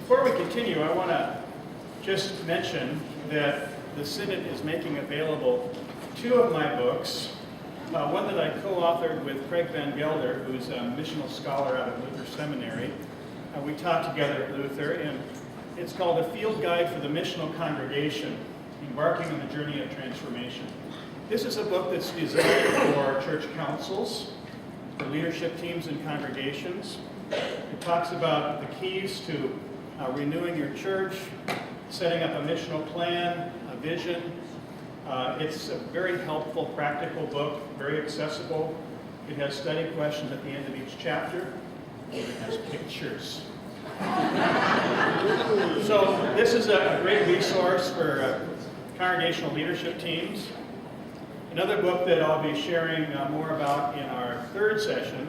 Before we continue, I want to just mention that the Synod is making available two of my books. One that I co-authored with Craig Van Gelder, who's a missional scholar out of Luther Seminary. We taught together at Luther, and it's called A Field Guide for the Missional Congregation, Embarking on the Journey of Transformation. This is a book that's designed for church councils, for leadership teams and congregations. It talks about the keys to renewing your church, setting up a missional plan, a vision. It's a very helpful, practical book, very accessible. It has study questions at the end of each chapter. It has pictures. So this is a great resource for congregational leadership teams. Another book that I'll be sharing more about in our third session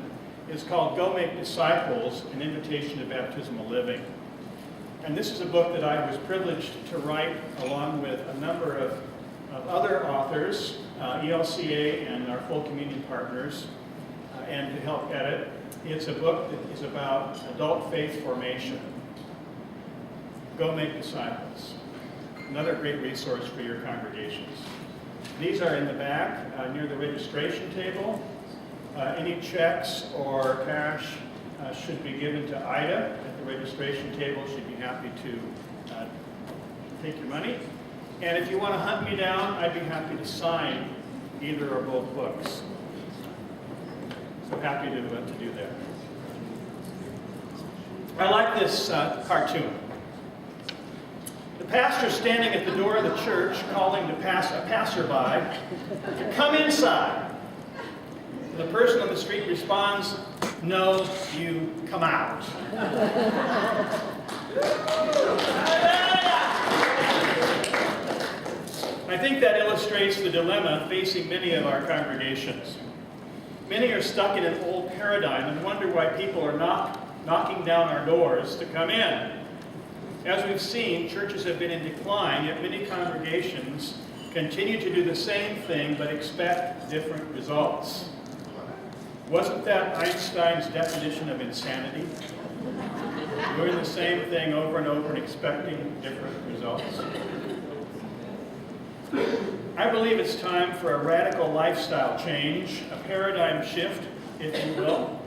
is called Go Make Disciples, An Invitation to Baptismal Living. And this is a book that I was privileged to write along with a number of other authors, ELCA and our full communion partners, and to help edit. It's a book that is about adult faith formation. Go Make Disciples. Another great resource for your congregations. These are in the back near the registration table. Any checks or cash should be given to Ida at the registration table. She'd be happy to take your money. And if you want to hunt me down, I'd be happy to sign either or both books. So happy to do that. I like this cartoon. The pastor standing at the door of the church calling to a passerby to come inside. The person on the street responds, "No, you come out." I think that illustrates the dilemma facing many of our congregations. Many are stuck in an old paradigm and wonder why people are knocking down our doors to come in. As we've seen, churches have been in decline, yet many congregations continue to do the same thing but expect different results. Wasn't that Einstein's definition of insanity? Doing the same thing over and over and expecting different results? I believe it's time for a radical lifestyle change, a paradigm shift, if you will,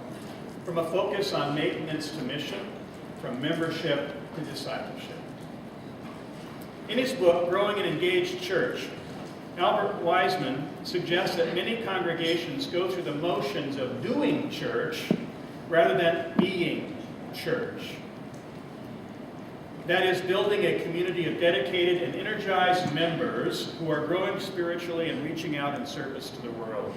from a focus on maintenance to mission, from membership to discipleship. In his book, Growing an Engaged Church, Albert Wiseman suggests that many congregations go through the motions of doing church rather than being church. That is, building a community of dedicated and energized members who are growing spiritually and reaching out in service to the world.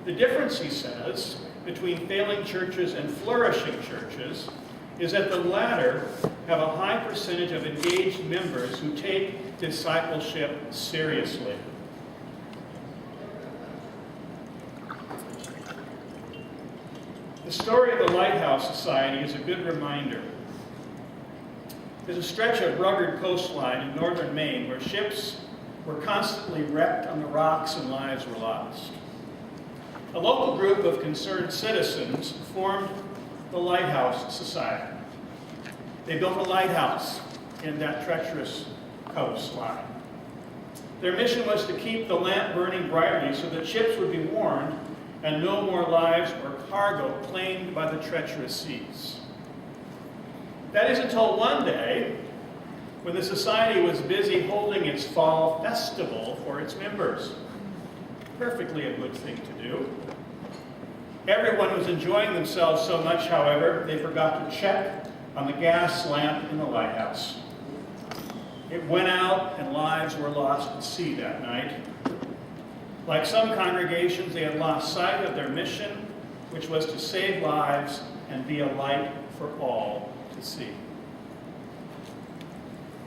The difference, he says, between failing churches and flourishing churches is that the latter have a high percentage of engaged members who take discipleship seriously. The story of the Lighthouse Society is a good reminder. There's a stretch of rugged coastline in northern Maine where ships were constantly wrecked on the rocks and lives were lost. A local group of concerned citizens formed the Lighthouse Society. They built a lighthouse in that treacherous coastline. Their mission was to keep the lamp burning brightly so that ships would be warned and no more lives or cargo claimed by the treacherous seas. That is until one day, when the society was busy holding its fall festival for its members. Perfectly a good thing to do. Everyone was enjoying themselves so much, however, they forgot to check on the gas lamp in the lighthouse. It went out and lives were lost at sea that night. Like some congregations, they had lost sight of their mission, which was to save lives and be a light for all to see.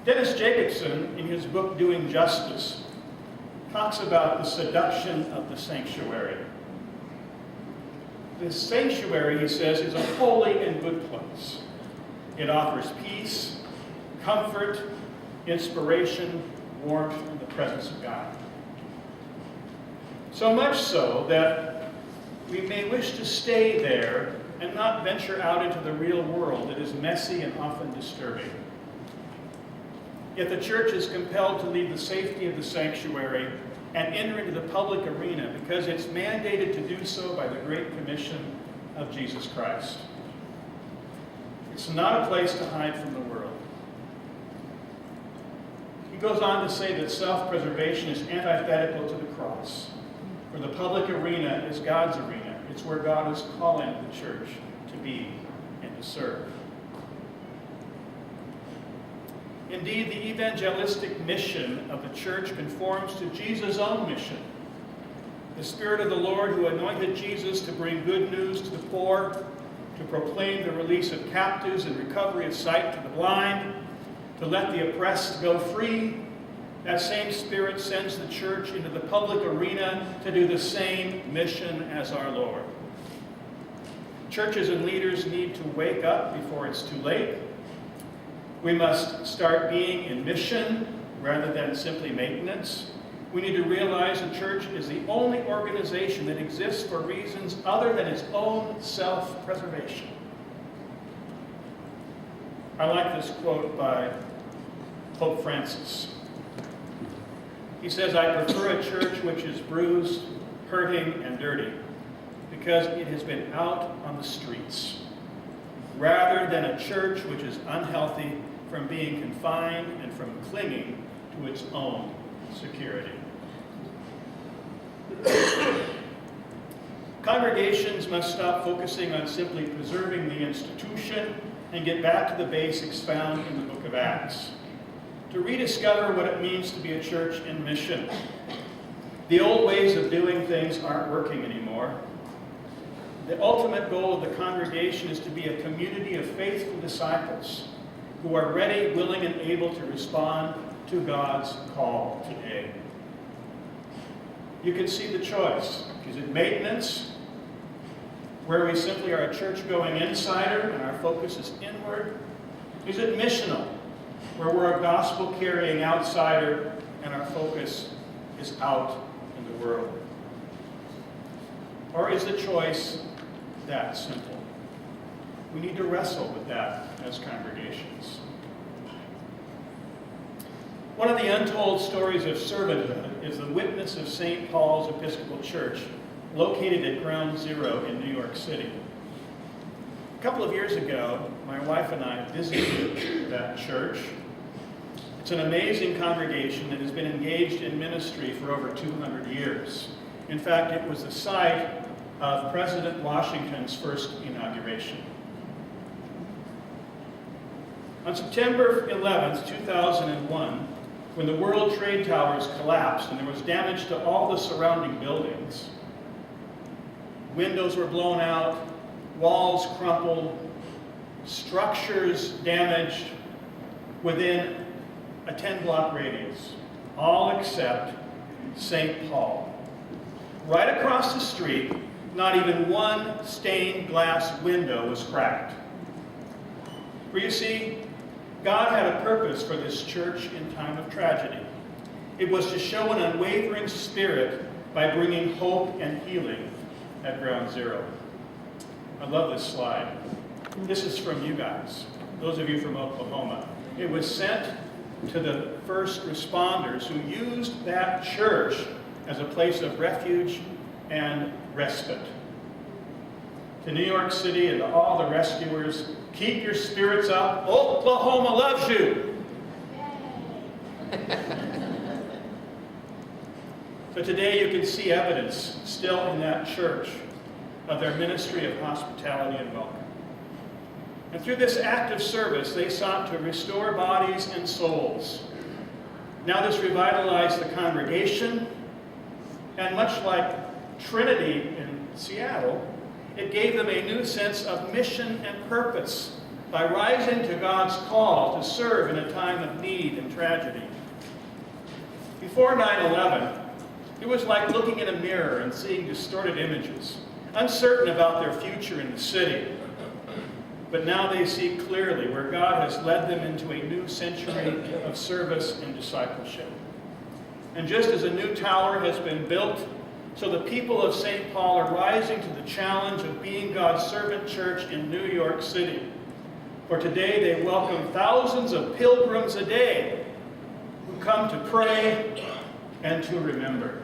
Dennis Jacobson, in his book Doing Justice, talks about the seduction of the sanctuary. The sanctuary, he says, is a holy and good place. It offers peace, comfort, inspiration, warmth, and the presence of God. So much so that we may wish to stay there and not venture out into the real world that is messy and often disturbing. Yet the church is compelled to leave the safety of the sanctuary and enter into the public arena because it's mandated to do so by the Great Commission of Jesus Christ. It's not a place to hide from the world. He goes on to say that self-preservation is antithetical to the cross, for the public arena is God's arena. It's where God is calling the church to be and to serve. Indeed, the evangelistic mission of the church conforms to Jesus' own mission. The Spirit of the Lord who anointed Jesus to bring good news to the poor, to proclaim the release of captives and recovery of sight to the blind, to let the oppressed go free, that same Spirit sends the church into the public arena to do the same mission as our Lord. Churches and leaders need to wake up before it's too late. We must start being in mission rather than simply maintenance. We need to realize the church is the only organization that exists for reasons other than its own self-preservation. I like this quote by Pope Francis. He says, "I prefer a church which is bruised, hurting, and dirty because it has been out on the streets, rather than a church which is unhealthy from being confined and from clinging to its own security." Congregations must stop focusing on simply preserving the institution and get back to the basics found in the book of Acts, to rediscover what it means to be a church in mission. The old ways of doing things aren't working anymore. The ultimate goal of the congregation is to be a community of faithful disciples who are ready, willing, and able to respond to God's call today. You can see the choice. Is it maintenance, where we simply are a church-going insider and our focus is inward? Is it missional, where we're a gospel-carrying outsider and our focus is out in the world? Or is the choice that simple? We need to wrestle with that as congregations. One of the untold stories of servanthood is the witness of St. Paul's Episcopal Church, located at Ground Zero in New York City. A couple of years ago, my wife and I visited that church. It's an amazing congregation that has been engaged in ministry for over 200 years. In fact, it was the site of President Washington's first inauguration. On September 11th, 2001, when the World Trade Towers collapsed and there was damage to all the surrounding buildings, windows were blown out, walls crumpled, structures damaged within a 10-block radius, all except St. Paul. Right across the street, not even one stained glass window was cracked. For you see, God had a purpose for this church in time of tragedy. It was to show an unwavering spirit by bringing hope and healing at Ground Zero. I love this slide. This is from you guys, those of you from Oklahoma. It was sent to the first responders who used that church as a place of refuge and respite. To New York City and to all the rescuers, keep your spirits up. Oklahoma loves you. So today you can see evidence still in that church of their ministry of hospitality and welcome. And through this act of service, they sought to restore bodies and souls. Now this revitalized the congregation, and much like Trinity in Seattle, it gave them a new sense of mission and purpose by rising to God's call to serve in a time of need and tragedy. Before 9/11, it was like looking in a mirror and seeing distorted images, uncertain about their future in the city. But now they see clearly where God has led them into a new century of service and discipleship. And just as a new tower has been built So the people of St. Paul are rising to the challenge of being God's servant church in New York City. For today they welcome thousands of pilgrims a day who come to pray and to remember.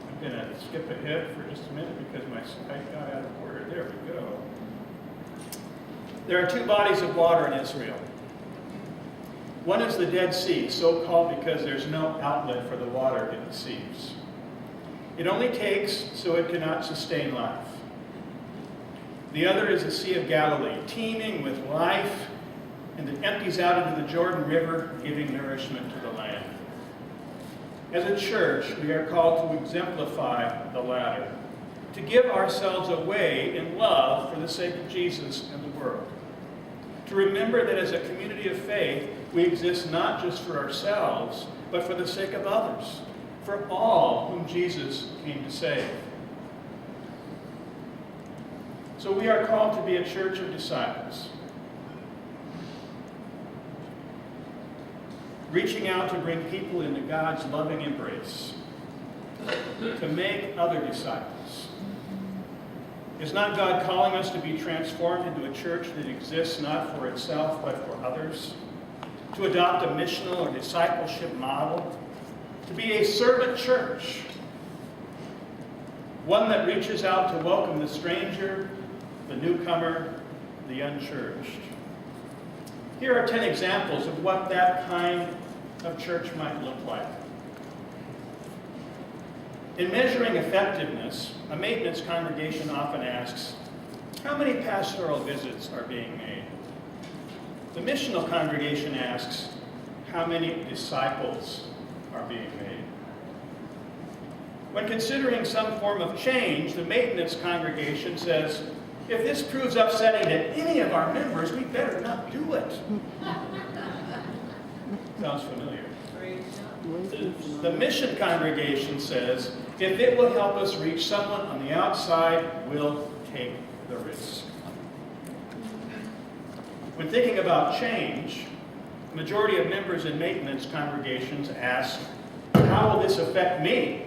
I'm going to skip ahead for just a minute because my slide got out of order. There we go. There are two bodies of water in Israel. One is the Dead Sea, so called because there's no outlet for the water it receives. It only takes so it cannot sustain life. The other is the Sea of Galilee, teeming with life, and it empties out into the Jordan River, giving nourishment to the land. As a church, we are called to exemplify the latter, to give ourselves away in love for the sake of Jesus and the world. To remember that as a community of faith, we exist not just for ourselves, but for the sake of others, for all whom Jesus came to save. So we are called to be a church of disciples, reaching out to bring people into God's loving embrace, to make other disciples. Is not God calling us to be transformed into a church that exists not for itself but for others? To adopt a missional or discipleship model? To be a servant church? One that reaches out to welcome the stranger, the newcomer, the unchurched. Here are 10 examples of what that kind of church might look like. In measuring effectiveness, a maintenance congregation often asks, how many pastoral visits are being made? The missional congregation asks, how many disciples are being made? When considering some form of change, the maintenance congregation says, if this proves upsetting to any of our members, we better not do it. Sounds familiar. The mission congregation says, if it will help us reach someone on the outside, we'll take the risk. When thinking about change, the majority of members in maintenance congregations ask, how will this affect me?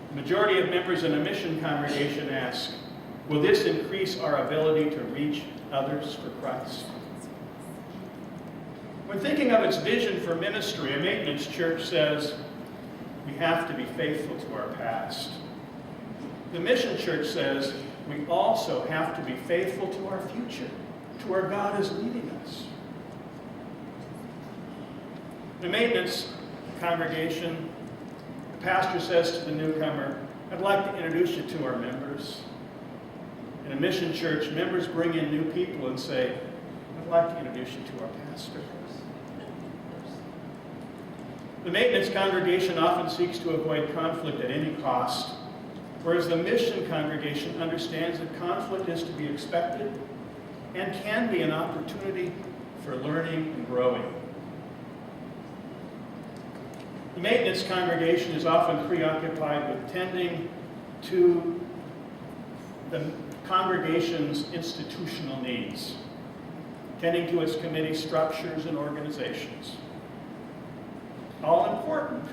The majority of members in a mission congregation ask, will this increase our ability to reach others for Christ? When thinking of its vision for ministry, a maintenance church says, we have to be faithful to our past. The mission church says, we also have to be faithful to our future, to where God is leading us. The maintenance congregation, the pastor says to the newcomer, I'd like to introduce you to our members. In a mission church, members bring in new people and say, I'd like to introduce you to our pastor. The maintenance congregation often seeks to avoid conflict at any cost, whereas the mission congregation understands that conflict is to be expected and can be an opportunity for learning and growing. The maintenance congregation is often preoccupied with tending to the congregation's institutional needs, tending to its committee structures and organizations. All important.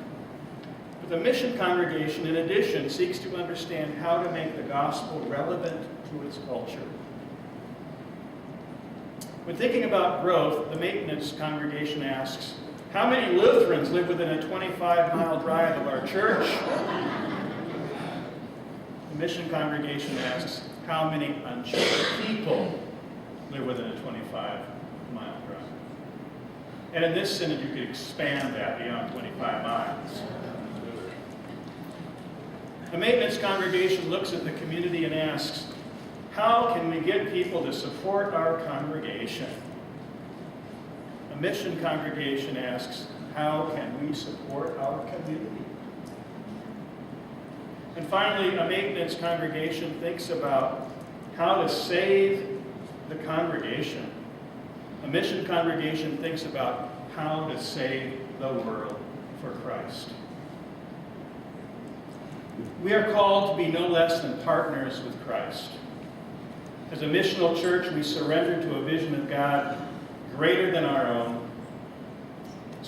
But the mission congregation, in addition, seeks to understand how to make the gospel relevant to its culture. When thinking about growth, the maintenance congregation asks, how many Lutherans live within a 25-mile drive of our church? The mission congregation asks, how many unchurched people live within a 25-mile drive? And in this synod, you could expand that beyond 25 miles. The maintenance congregation looks at the community and asks, how can we get people to support our congregation? A mission congregation asks, how can we support our community? And finally, a maintenance congregation thinks about how to save the congregation. A mission congregation thinks about how to save the world for Christ. We are called to be no less than partners with Christ. As a missional church, we surrender to a vision of God greater than our own,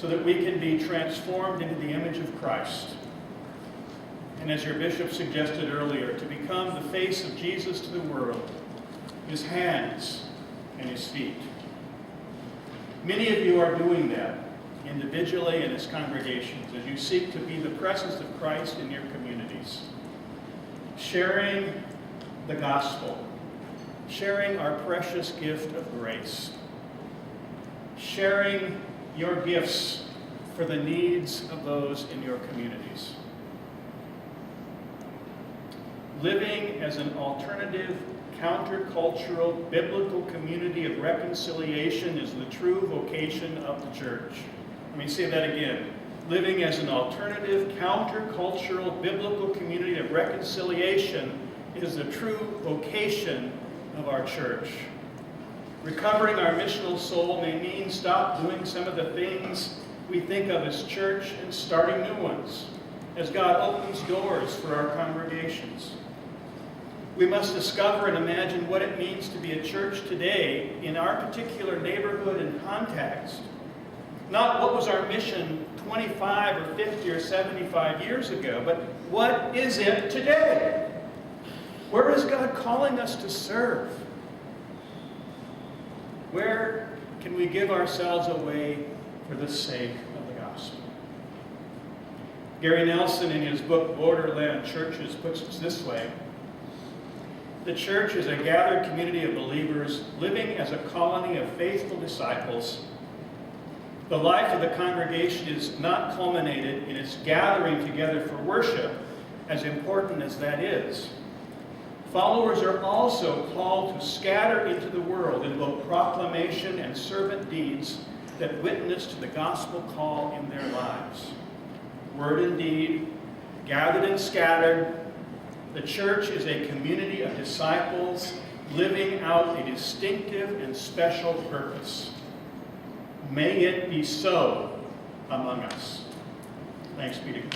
so that we can be transformed into the image of Christ. And as your bishop suggested earlier, to become the face of Jesus to the world, his hands and his feet. Many of you are doing that individually and as congregations as you seek to be the presence of Christ in your communities, sharing the gospel, sharing our precious gift of grace, sharing your gifts for the needs of those in your communities. Living as an alternative, countercultural, biblical community of reconciliation is the true vocation of the church. Let me say that again. Living as an alternative, countercultural, biblical community of reconciliation is the true vocation of our church. Recovering our missional soul may mean stop doing some of the things we think of as church and starting new ones, as God opens doors for our congregations. We must discover and imagine what it means to be a church today in our particular neighborhood and context. Not what was our mission 25 or 50 or 75 years ago, but what is it today? Where is God calling us to serve? Where can we give ourselves away for the sake of the gospel? Gary Nelson, in his book Borderland Churches, puts it this way: the church is a gathered community of believers living as a colony of faithful disciples. The life of the congregation is not culminated in its gathering together for worship, as important as that is. Followers are also called to scatter into the world in both proclamation and servant deeds that witness to the gospel call in their lives. Word and deed, gathered and scattered, the church is a community of disciples living out a distinctive and special purpose. May it be so among us. Thanks be to God.